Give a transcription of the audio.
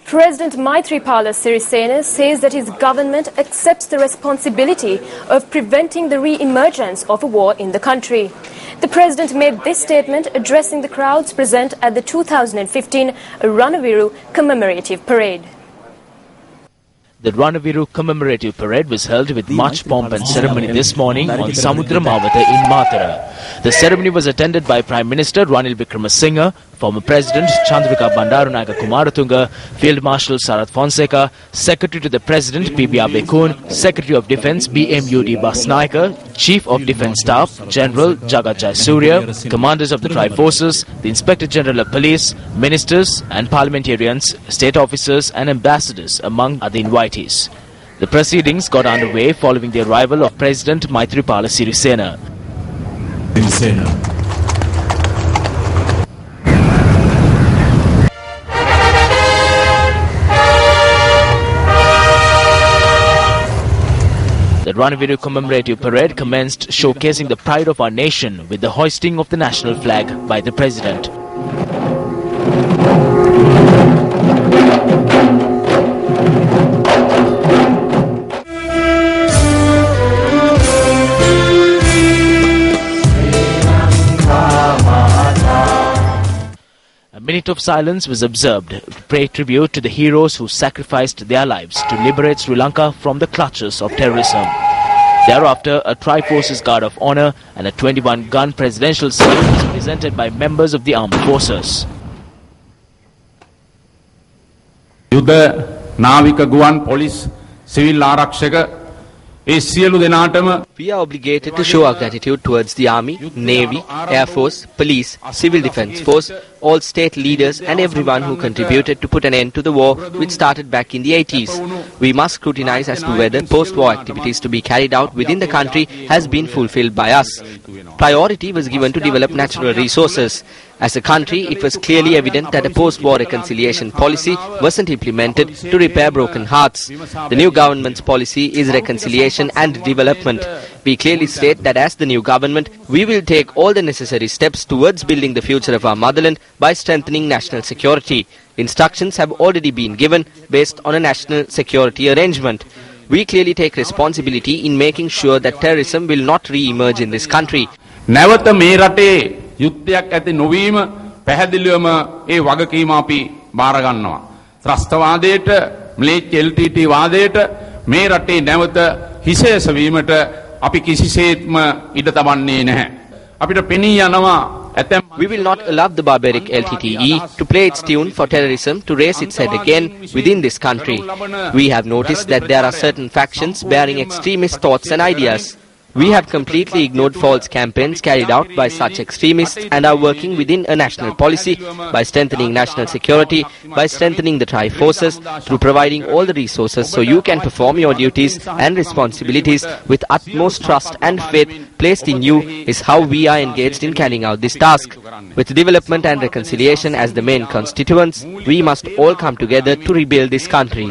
President Maithripala Sirisena says that his government accepts the responsibility of preventing the re-emergence of a war in the country. The president made this statement addressing the crowds present at the 2015 Ranaviru commemorative parade. The Ranaviru commemorative parade was held with much pomp and ceremony this morning on Samudra Mawatha in Matara. The ceremony was attended by Prime Minister Ranil Wickremesinghe, former President Chandrika Bandaranaike Kumaratunga, Field Marshal Sarath Fonseca, Secretary to the President P.B. Bekun, Secretary of Defence BMUD Basnaika, Chief of Defence Staff General Jagat Jayasuriya, Commanders of the Tri-Forces, the Inspector General of Police, Ministers and Parliamentarians, State Officers and Ambassadors among other invitees. The proceedings got underway following the arrival of President Maithripala Sirisena. The Ranaviru commemorative parade commenced showcasing the pride of our nation with the hoisting of the national flag by the President. A minute of silence was observed to pay tribute to the heroes who sacrificed their lives to liberate Sri Lanka from the clutches of terrorism. Thereafter, a Tri-Forces Guard of Honour and a 21-gun presidential salute was presented by members of the armed forces. Yudha, Navika, Guan, Police, Civil Arakshaka. We are obligated to show our gratitude towards the Army, Navy, Air Force, Police, Civil Defence Force, all state leaders and everyone who contributed to put an end to the war which started back in the 80s. We must scrutinize as to whether post-war activities to be carried out within the country has been fulfilled by us. Priority was given to develop natural resources. As a country, it was clearly evident that a post-war reconciliation policy wasn't implemented to repair broken hearts. The new government's policy is reconciliation and development. We clearly state that as the new government, we will take all the necessary steps towards building the future of our motherland by strengthening national security. Instructions have already been given based on a national security arrangement. We clearly take responsibility in making sure that terrorism will not re-emerge in this country. යුද්ධයක් ඇති නොවීම පැහැදිලිවම ඒ වගකීම අපි බාර ගන්නවා. ත්‍රස්තවාදයට, ම්ලේච්ඡ LTT වාදයට මේ රටේ නැවත හිසයස වීමට අපි කිසිසේත්ම ඉඩ තබන්නේ නැහැ. අපිට පෙනී යනවා. We will not allow the barbaric LTTE to play its tune for terrorism to raise its head again within this country. We have noticed that there are certain factions bearing extremist thoughts and ideas. We have completely ignored false campaigns carried out by such extremists and are working within a national policy by strengthening national security, by strengthening the Tri-Forces, through providing all the resources so you can perform your duties and responsibilities with utmost trust and faith placed in you is how we are engaged in carrying out this task. With development and reconciliation as the main constituents, we must all come together to rebuild this country.